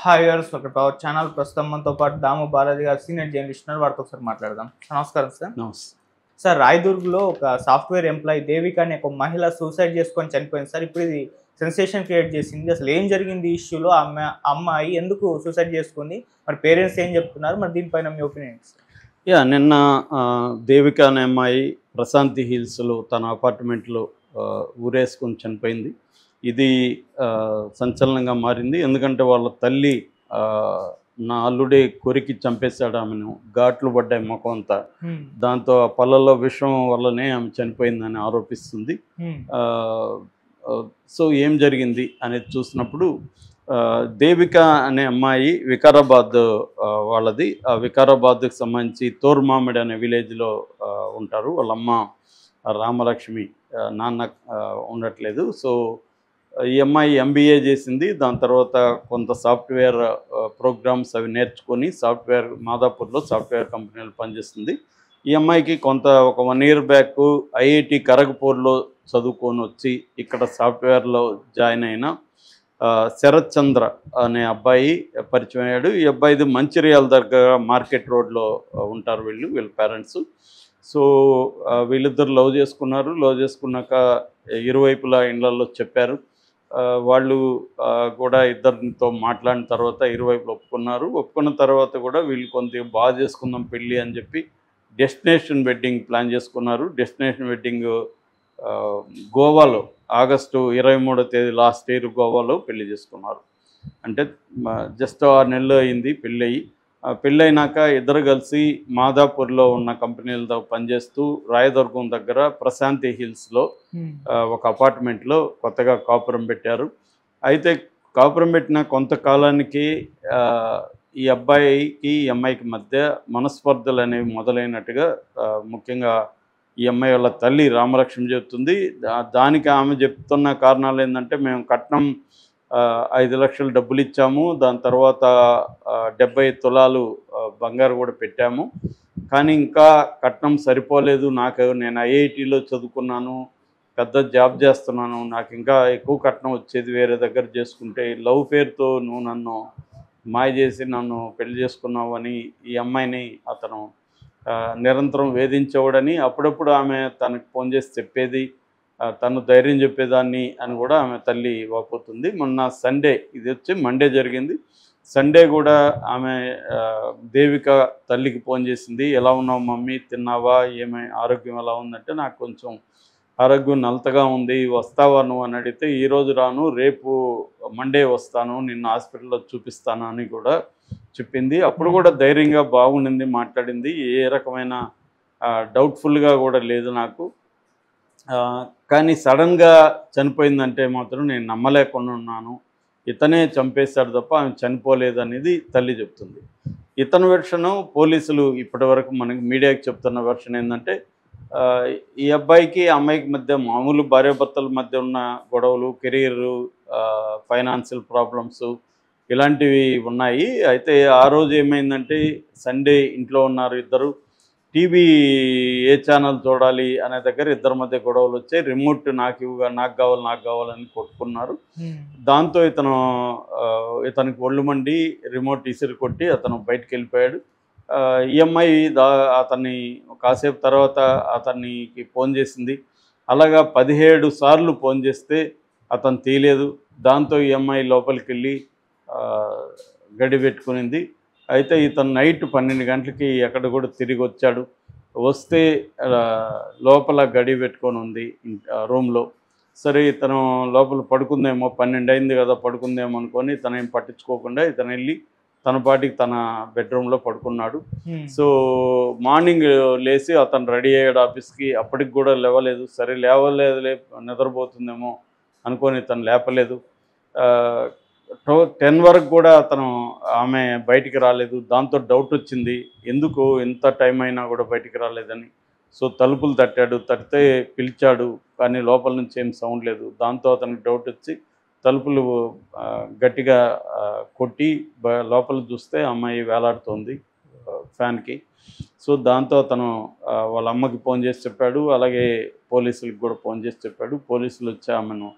Hi viewers, welcome to our channel. ప్రస్తుతం మనతో పాటు దాము బాలాజీ గారు సీనియర్ జర్నలిస్ట్ ఉన్నారు. వారితో ఒకసారి మాట్లాడదాం. నమస్కారం సార్. నమస్తే. సార్, రాయదుర్గ్లో ఒక సాఫ్ట్వేర్ ఎంప్లాయీ దేవిక అనే ఒక మహిళ సూసైడ్ చేసుకొని చనిపోయింది సార్. ఇప్పుడు ఇది సెన్సేషన్ క్రియేట్ చేసింది. అసలు ఏం జరిగింది ఈ ఇష్యూలో? అమ్మాయి ఎందుకు సూసైడ్ చేసుకుంది? మరి పేరెంట్స్ ఏం చెప్తున్నారు? మరి దీనిపైన మీ ఒపీనియన్స్? నిన్న దేవిక అనే అమ్మాయి ప్రశాంతి హిల్స్లో తన అపార్ట్మెంట్లో ఊరేసుకొని చనిపోయింది. ఇది సంచలనంగా మారింది. ఎందుకంటే వాళ్ళ తల్లి నా అల్లుడే కొరికి చంపేశాడు ఆమెను, ఘాట్లు పడ్డాయి ముఖం అంతా. దాంతో ఆ పళ్ళల్లో విషం వల్లనే ఆమె చనిపోయిందని ఆరోపిస్తుంది. సో ఏం జరిగింది అనేది చూసినప్పుడు దేవిక అనే అమ్మాయి వికారాబాద్ వాళ్ళది. ఆ వికారాబాద్కి సంబంధించి తోర్మామిడి అనే విలేజ్లో ఉంటారు. వాళ్ళ అమ్మ రామలక్ష్మి, నాన్న ఉండట్లేదు. సో ఈ అమ్మాయి ఎంబీఏ చేసింది. దాని తర్వాత కొంత సాఫ్ట్వేర్ ప్రోగ్రామ్స్ అవి నేర్చుకొని సాఫ్ట్వేర్ మాదాపూర్లో సాఫ్ట్వేర్ కంపెనీలో పనిచేస్తుంది. ఈ అమ్మాయికి ఒక 1 year బ్యాక్ ఐఐటి ఖరగ్పూర్లో చదువుకొని వచ్చి ఇక్కడ సాఫ్ట్వేర్లో జాయిన్ అయిన శరత్ చంద్ర అనే అబ్బాయి పరిచయం అయ్యాడు. ఈ అబ్బాయిది మంచిర్యాల దగ్గర మార్కెట్ రోడ్లో ఉంటారు వీళ్ళ పేరెంట్స్. సో వీళ్ళిద్దరు లవ్ చేసుకున్నారు. లవ్ చేసుకున్నాక ఇరువైపులా ఇళ్లలో చెప్పారు. వాళ్ళు కూడా ఇద్దరితో మాట్లాడిన తర్వాత ఇరువైపులు ఒప్పుకున్నారు. ఒప్పుకున్న తర్వాత కూడా వీళ్ళు కొంత బాగా చేసుకుందాం పెళ్ళి అని చెప్పి డెస్టినేషన్ వెడ్డింగ్ ప్లాన్ చేసుకున్నారు. డెస్టినేషన్ వెడ్డింగ్ గోవాలో ఆగస్టు 23వ తేదీ లాస్ట్ ఇయర్ గోవాలో పెళ్లి చేసుకున్నారు. అంటే జస్ట్ 6 నెలలు అయింది పెళ్ళి అయ్యి. పెళ్ళైనాక ఇద్దరు కలిసి మాదాపూర్లో ఉన్న కంపెనీలతో పనిచేస్తూ రాయదుర్గం దగ్గర ప్రశాంతి హిల్స్లో ఒక అపార్ట్మెంట్లో కొత్తగా కాపురం పెట్టారు. అయితే కాపురం పెట్టిన కొంతకాలానికి ఈ అబ్బాయికి ఈ అమ్మాయికి మధ్య మనస్పర్ధలు అనేవి మొదలైనట్టుగా ముఖ్యంగా ఈ అమ్మాయి వాళ్ళ తల్లి రామలక్ష్మి చెప్తుంది. దానికి ఆమె చెప్తున్న కారణాలు ఏంటంటే, మేము కట్నం 5 లక్షలు డబ్బులు ఇచ్చాము, దాని తర్వాత 70 తులాలు బంగారు కూడా పెట్టాము, కానీ ఇంకా కట్నం సరిపోలేదు. నేను ఐఐటిలో చదువుకున్నాను, పెద్ద జాబ్ చేస్తున్నాను, నాకు ఇంకా ఎక్కువ కట్నం వచ్చేది వేరే దగ్గర చేసుకుంటే. లవ్ పేరుతో నువ్వు నన్ను మాయ చేసి నన్ను పెళ్లి చేసుకున్నావు అని ఈ అమ్మాయిని అతను నిరంతరం వేధించేవాడని, అప్పుడప్పుడు ఆమె తనకు ఫోన్ చేసి చెప్పేది, తను ధైర్యం చెప్పేదాన్ని అని కూడా ఆమె తల్లి వాపోతుంది. మొన్న సండే, ఇది వచ్చి మండే జరిగింది. సండే కూడా ఆమె దేవిక తల్లికి ఫోన్ చేసింది. ఎలా ఉన్నావు మమ్మీ, తిన్నావా, ఆరోగ్యం ఎలా ఉందంటే, నాకు కొంచెం ఆరోగ్యం నలతగా ఉంది, వస్తావా నువ్వు అని అడిగితే, ఈరోజు రాను, రేపు మండే వస్తాను, నిన్ను హాస్పిటల్లో చూపిస్తాను అని కూడా చెప్పింది. అప్పుడు కూడా ధైర్యంగా బాగుండింది, మాట్లాడింది. ఏ రకమైన డౌట్ఫుల్గా కూడా లేదు నాకు. కానీ సడన్గా చనిపోయిందంటే మాత్రం నేను నమ్మలేకుండా ఉన్నాను. ఇతనే చంపేశాడు తప్ప ఆమె చనిపోలేదనేది తల్లి చెప్తుంది. ఇతని వెర్షను పోలీసులు ఇప్పటివరకు మనకి మీడియాకి చెప్తున్న వెర్షన్ ఏంటంటే, ఈ అబ్బాయికి అమ్మాయికి మధ్య మామూలు భార్యాభర్తల మధ్య ఉన్న గొడవలు, కెరీరు, ఫైనాన్షియల్ ప్రాబ్లమ్స్ ఇలాంటివి ఉన్నాయి. అయితే ఆ రోజు ఏమైందంటే, సండే ఇంట్లో ఉన్నారు ఇద్దరు. టీవీ ఏ ఛానల్ చూడాలి అనే దగ్గర ఇద్దరి మధ్య గొడవలు వచ్చాయి. రిమోట్ నాకు కావాలని కొట్టుకున్నారు. దాంతో ఇతనికి ఒళ్ళు మండి రిమోట్ ఇసిరి కొట్టి అతను బయటికి వెళ్ళిపోయాడు. ఈ అమ్మాయి అతన్ని కాసేపు తర్వాత అతనికి ఫోన్ చేసింది. అలాగా 17 సార్లు ఫోన్ చేస్తే అతను తీయలేదు. దాంతో ఈ అమ్మాయి లోపలికి వెళ్ళి గడి పెట్టుకునింది. అయితే ఇతను నైట్ 12 గంటలకి ఎక్కడ కూడా తిరిగి వచ్చాడు. వస్తే లోపల గడి పెట్టుకొని ఉంది రూమ్లో. సరే ఇతను లోపల పడుకుందేమో, 12 అయింది కదా, పడుకుందేమో అనుకొని తనేం పట్టించుకోకుండా ఇతను వెళ్ళి తన పాటికి తన బెడ్రూమ్లో పడుకున్నాడు. సో మార్నింగ్ లేచి అతను రెడీ అయ్యాడు ఆఫీస్కి. అప్పటికి కూడా లేవలేదు. సరే నిద్రపోతుందేమో అనుకొని ఇతను లేపలేదు. 10 వరకు కూడా ఆమె బయటికి రాలేదు. దాంతో డౌట్ వచ్చింది, ఎందుకు ఇంత టైం అయినా కూడా బయటికి రాలేదని. సో తలుపులు తడితే పిలిచాడు, కానీ లోపల నుంచి ఏం సౌండ్ లేదు. దాంతో అతనికి డౌట్ వచ్చి తలుపులు గట్టిగా కొట్టి లోపల చూస్తే అమ్మాయి వేలాడుతోంది ఫ్యాన్కి. సో దాంతో అతను వాళ్ళ అమ్మకి ఫోన్ చేసి చెప్పాడు. అలాగే పోలీసులకు కూడా ఫోన్ చేసి చెప్పాడు. పోలీసులు వచ్చి ఆమెను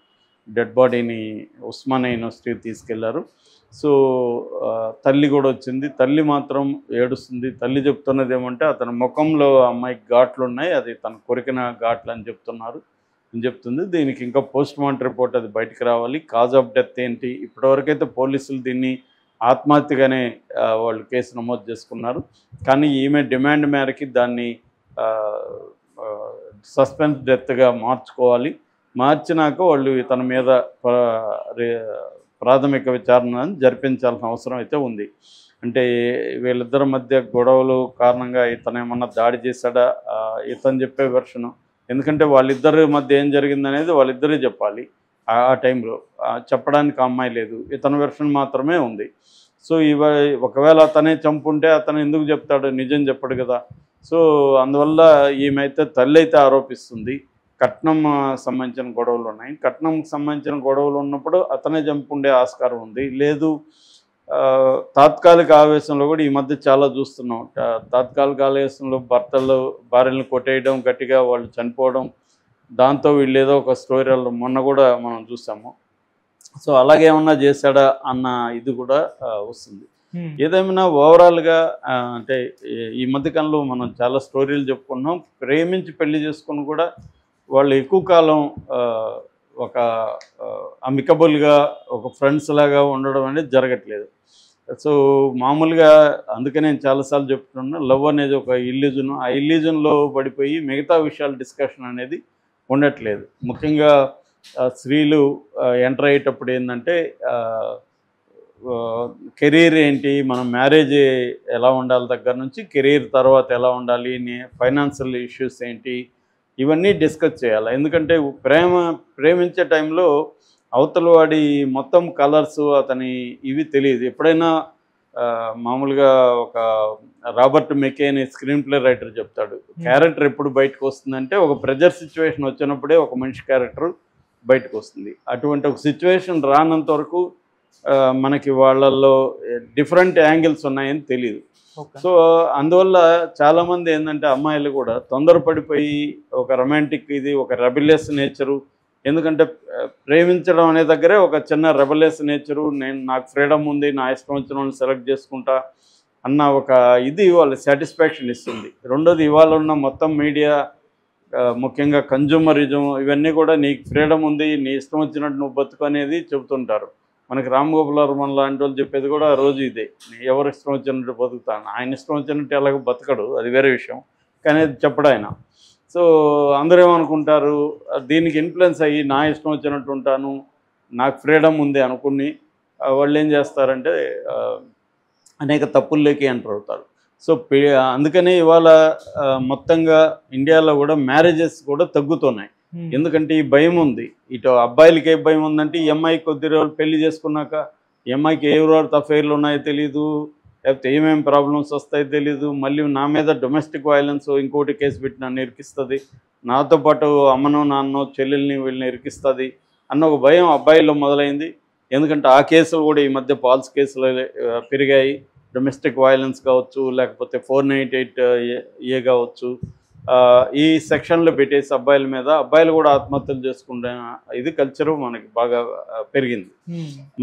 డెడ్ బాడీని ఉస్మానియా యూనివర్సిటీకి తీసుకెళ్లారు. సో తల్లి కూడా వచ్చింది. తల్లి మాత్రం ఏడుస్తుంది. తల్లి చెప్తున్నది ఏమంటే అతని ముఖంలో అమ్మాయికి ఘాట్లు ఉన్నాయి, అది తను కొరికిన ఘాట్లు అని చెప్తుంది. దీనికి ఇంకా పోస్ట్ మార్టం రిపోర్ట్ అది బయటకు రావాలి. కాజ్ ఆఫ్ డెత్ ఏంటి, ఇప్పటివరకైతే పోలీసులు దీన్ని ఆత్మహత్యగానే వాళ్ళు కేసు నమోదు చేసుకున్నారు. కానీ ఈమె డిమాండ్ మేరకి దాన్ని సస్పెన్స్ డెత్గా మార్చుకోవాలి. మార్చినాక వాళ్ళు తన మీద ప్రాథమిక విచారణ జరిపించాల్సిన అవసరం అయితే ఉంది. అంటే వీళ్ళిద్దరి మధ్య గొడవలు కారణంగా ఇతను ఏమన్నా దాడి చేశాడా, ఇతను చెప్పే వెర్షను, ఎందుకంటే వాళ్ళిద్దరి మధ్య ఏం జరిగిందనేది వాళ్ళిద్దరే చెప్పాలి. ఆ టైంలో చెప్పడానికి అమ్మాయి లేదు, ఇతని వెర్షన్ మాత్రమే ఉంది. సో ఒకవేళ అతనే చంపుంటే అతను ఎందుకు చెప్తాడు, నిజం చెప్పడు కదా. సో అందువల్ల ఈమె అయితే తల్లి అయితే ఆరోపిస్తుంది కట్నం సంబంధించిన గొడవలు ఉన్నాయి. కట్నంకి సంబంధించిన గొడవలు ఉన్నప్పుడు అతనే చంపుండే ఆస్కారం ఉంది. లేదు తాత్కాలిక ఆవేశంలో కూడా ఈ మధ్య చాలా చూస్తున్నాం. తాత్కాలిక ఆవేశంలో భార్యలను కొట్టేయడం, గట్టిగా వాళ్ళు చనిపోవడం, దాంతో వీళ్ళు ఏదో ఒక స్టోరీలు మొన్న కూడా మనం చూసాము. సో అలాగే ఏమన్నా చేశాడా అన్న ఇది కూడా వస్తుంది. ఏదేమైనా ఓవరాల్గా అంటే ఈ మధ్యకాలంలో మనం చాలా స్టోరీలు చెప్పుకున్నాం. ప్రేమించి పెళ్లి చేసుకుని కూడా వాళ్ళు ఎక్కువ కాలం ఒక అమికబుల్గా ఒక ఫ్రెండ్స్ లాగా ఉండడం అనేది జరగట్లేదు. సో మామూలుగా అందుకే నేను చాలాసార్లు చెప్తున్నాను, లవ్ అనేది ఒక ఇల్యూజన్. ఆ ఇల్యూజన్లో పడిపోయి మిగతా విషయాల డిస్కషన్ అనేది ఉండట్లేదు. ముఖ్యంగా స్త్రీలు ఎంటర్ అయ్యేటప్పుడు ఏంటంటే కెరీర్ ఏంటి, మనం మ్యారేజ్ ఎలా ఉండాలి దగ్గర నుంచి కెరీర్ తర్వాత ఎలా ఉండాలి, ఫైనాన్షియల్ ఇష్యూస్ ఏంటి, ఇవన్నీ డిస్కస్ చేయాలి. ఎందుకంటే ప్రేమించే టైంలో అవతల వాడి మొత్తం కలర్స్ అతని ఇవి తెలియదు. ఎప్పుడైనా మామూలుగా ఒక రాబర్ట్ మెకే అనే స్క్రీన్ ప్లే రైటర్ చెప్తాడు, క్యారెక్టర్ ఎప్పుడు బయటకు వస్తుందంటే ఒక ప్రెజర్ సిచ్యువేషన్ వచ్చినప్పుడే ఒక మనిషి క్యారెక్టర్ బయటకు వస్తుంది. అటువంటి ఒక సిచ్యువేషన్ రానంత వరకు మనకి వాళ్ళల్లో డిఫరెంట్ యాంగిల్స్ ఉన్నాయని తెలియదు. సో అందువల్ల చాలామంది ఏంటంటే అమ్మాయిలు కూడా తొందరపడిపోయి ఒక రొమాంటిక్ ఇది ఒక రెబెలియస్ నేచరు, ఎందుకంటే ప్రేమించడం అనే దగ్గరే ఒక చిన్న రెబెలియస్ నేచరు, నాకు ఫ్రీడమ్ ఉంది, నా ఇష్టం వచ్చిన వాళ్ళని సెలెక్ట్ చేసుకుంటా అన్న ఒక ఇది వాళ్ళు సాటిస్ఫాక్షన్ ఇస్తుంది. రెండోది ఇవాళ ఉన్న మొత్తం మీడియా ముఖ్యంగా కన్జ్యూమరిజం ఇవన్నీ కూడా నీకు ఫ్రీడమ్ ఉంది, నీ ఇష్టం వచ్చినట్టు నువ్వు బతుకు అనేది చెబుతుంటారు. మనకి రామ్ గోపాల్ వర్మ లాంటి వాళ్ళు చెప్పేది కూడా రోజు ఇదే, ఎవరు ఇష్టం వచ్చినట్టు బతుకుతాను, ఆయన ఇష్టం వచ్చినట్టు ఎలాగో బతకడు, అది వేరే విషయం, కానీ అది చెప్పడు ఆయన. సో అందరూ ఏమనుకుంటారు, దీనికి ఇన్ఫ్లుయెన్స్ అయ్యి నా ఇష్టం వచ్చినట్టు ఉంటాను, నాకు ఫ్రీడమ్ ఉంది అనుకుని వాళ్ళు ఏం చేస్తారంటే అనేక తప్పుల్లోకి ఎంటర్ అవుతారు. సో అందుకనే ఇవాళ మొత్తంగా ఇండియాలో కూడా మ్యారేజెస్ కూడా తగ్గుతున్నాయి. ఎందుకంటే ఈ భయం ఉంది. ఇటు అబ్బాయిలకి ఏ భయం ఉందంటే ఈ అమ్మాయి కొద్ది రోజులు పెళ్లి చేసుకున్నాక ఈ అమ్మాయికి ఏ రోజు అఫైర్లు ఉన్నాయో తెలీదు, లేకపోతే ఏమేమి ప్రాబ్లమ్స్ వస్తాయో తెలీదు, మళ్ళీ నా మీద డొమెస్టిక్ వైలెన్స్ ఇంకోటి కేసు పెట్టి నన్ను ఇరికిస్తుంది, నాతో పాటు అమ్మనో నాన్నో చెల్లెల్ని వీళ్ళని ఇరికిస్తుంది అన్న ఒక భయం అబ్బాయిల్లో మొదలైంది. ఎందుకంటే ఆ కేసులు కూడా ఈ మధ్య ఫాల్స్ కేసులు పెరిగాయి. డొమెస్టిక్ వైలెన్స్ కావచ్చు, లేకపోతే 498A కావచ్చు, ఈ సెక్షన్లు పెట్టేసి అబ్బాయిల మీద అబ్బాయిలు కూడా ఆత్మహత్యలు చేసుకుంటే ఇది కల్చరు మనకి బాగా పెరిగింది.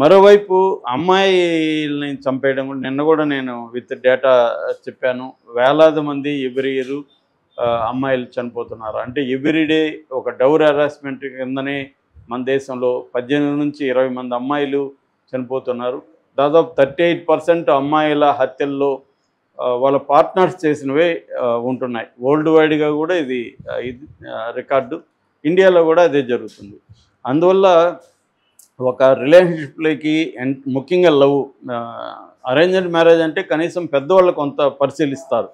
మరోవైపు అమ్మాయిల్ని చంపేయడం కూడా నిన్న కూడా నేను విత్ డేటా చెప్పాను. వేలాది మంది ఎవ్రీ ఇయర్ అమ్మాయిలు చనిపోతున్నారు. అంటే ఎవ్రీడే ఒక డౌర్ హెరాస్మెంట్ కిందనే మన దేశంలో 18 నుంచి 20 మంది అమ్మాయిలు చనిపోతున్నారు. దాదాపు 38% అమ్మాయిల హత్యల్లో వాళ్ళ పార్ట్నర్స్ చేసినవే ఉంటున్నాయి. వరల్డ్ వైడ్గా కూడా ఇది రికార్డు, ఇండియాలో కూడా అదే జరుగుతుంది. అందువల్ల ఒక రిలేషన్షిప్లోకి ముఖ్యంగా లవ్, అరేంజ్డ్ మ్యారేజ్ అంటే కనీసం పెద్దవాళ్ళు కొంత పరిశీలిస్తారు,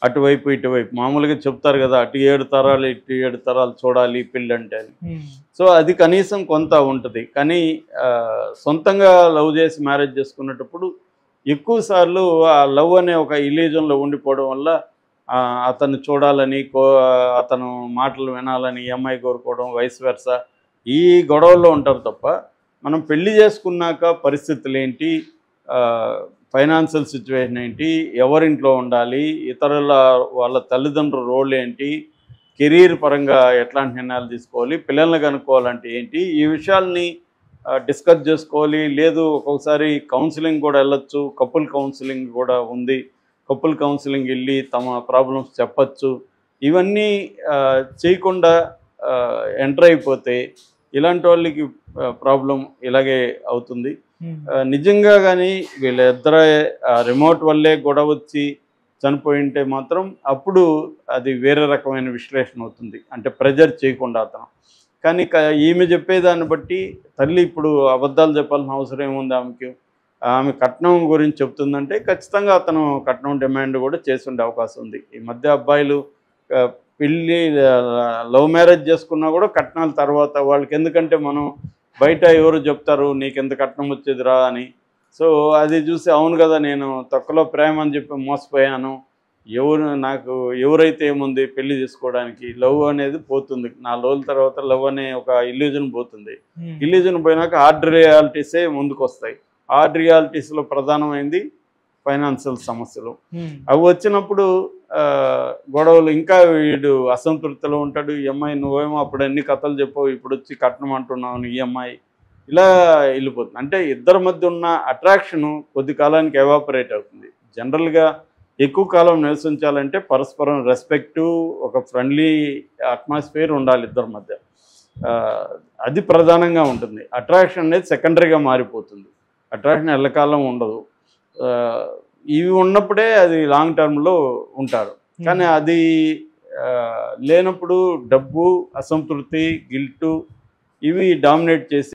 అటువైపు ఇటువైపు. మామూలుగా చెప్తారు కదా, అటు 7 తరాలు ఇటు 7 తరాలు చూడాలి పెళ్ళి అంటే అని. సో అది కనీసం కొంత ఉంటుంది. కానీ సొంతంగా లవ్ చేసి మ్యారేజ్ చేసుకునేటప్పుడు ఎక్కువ సార్లు ఆ లవ్ అనే ఒక ఇల్యూజన్లో ఉండిపోవడం వల్ల అతన్ని చూడాలని, అతను మాటలు వినాలని ఈ అమ్మాయి కోరుకోవడం, వైస్ వెర్సా, ఈ గొడవల్లో ఉంటారు తప్ప మనం పెళ్లి చేసుకున్నాక పరిస్థితులు ఏంటి, ఫైనాన్షియల్ సిచ్యువేషన్ ఏంటి, ఎవరింట్లో ఉండాలి, ఇతరుల వాళ్ళ తల్లిదండ్రుల రోల్ ఏంటి, కెరీర్ పరంగా ఎట్లాంటి నిర్ణయాలు తీసుకోవాలి, పిల్లల్ని కనుక్కోవాలంటే ఏంటి, ఈ విషయాల్ని డిస్కస్ చేసుకోవాలి. లేదు ఒక్కొక్కసారి కౌన్సిలింగ్ కూడా వెళ్ళొచ్చు, కపుల్ కౌన్సిలింగ్ కూడా ఉంది. కపుల్ కౌన్సిలింగ్ వెళ్ళి తమ ప్రాబ్లమ్స్ చెప్పచ్చు. ఇవన్నీ చేయకుండా ఎంటర్ అయిపోతే ఇలాంటి వాళ్ళకి ప్రాబ్లం ఇలాగే అవుతుంది. నిజంగా కానీ వీళ్ళిద్దరే రిమోట్ వల్లే గొడవ వచ్చి చనిపోయి ఉంటే మాత్రం అప్పుడు అది వేరే రకమైన విశ్లేషణ అవుతుంది, అంటే ప్రెజర్ చేయకుండా అతను. కానీ ఈమె చెప్పేదాన్ని బట్టి తల్లి ఇప్పుడు అబద్ధాలు చెప్పాల్సిన అవసరం ఏముంది ఆమెకి? ఆమె కట్నం గురించి చెప్తుందంటే ఖచ్చితంగా అతను కట్నం డిమాండ్ కూడా చేసి ఉండే అవకాశం ఉంది. ఈ మధ్య అబ్బాయిలు పెళ్ళి లవ్ మ్యారేజ్ చేసుకున్నా కూడా కట్నాల తర్వాత వాళ్ళకి, ఎందుకంటే మనం బయట ఎవరు చెప్తారు నీకెంత కట్నం వచ్చేదిరా అని. సో అది చూసి అవును కదా నేను తక్కువలో ప్రేమ అని చెప్పి మోసపోయాను, నాకు ఎవరైతే ఏముంది పెళ్లి చేసుకోవడానికి, లవ్ అనేది పోతుంది. 4 రోజుల తర్వాత లవ్ అనే ఒక ఇల్యూజన్ పోతుంది. ఇల్యూజన్ పోయినాక హార్డ్ రియాలిటీసే ముందుకు వస్తాయి. హార్డ్ రియాలిటీస్లో ప్రధానమైంది ఫైనాన్షియల్ సమస్యలు. అవి వచ్చినప్పుడు గొడవలు, ఇంకా వీడు అసంతృప్తిలో ఉంటాడు. ఈ అమ్మాయి నువ్వేమో అప్పుడు అన్ని కథలు చెప్పావు, ఇప్పుడు వచ్చి కట్నం అంటున్నావు, ఈ అమ్మాయి ఇలా వెళ్ళిపోతుంది. అంటే ఇద్దరి మధ్య ఉన్న అట్రాక్షను కొద్ది కాలానికి ఎవాపరేట్ అవుతుంది. జనరల్గా ఎక్కువ కాలం నివసించాలంటే పరస్పరం రెస్పెక్టు, ఒక ఫ్రెండ్లీ అట్మాస్ఫియర్ ఉండాలి ఇద్దరి మధ్య. అది ప్రధానంగా ఉంటుంది. అట్రాక్షన్ అనేది సెకండరీగా మారిపోతుంది. అట్రాక్షన్ ఎల్లకాలం ఉండదు. ఇవి ఉన్నప్పుడే అది లాంగ్ టర్మ్లో ఉంటారు. కానీ అది లేనప్పుడు డబ్బు, అసంతృప్తి, గిల్టు ఇవి డామినేట్ చేసి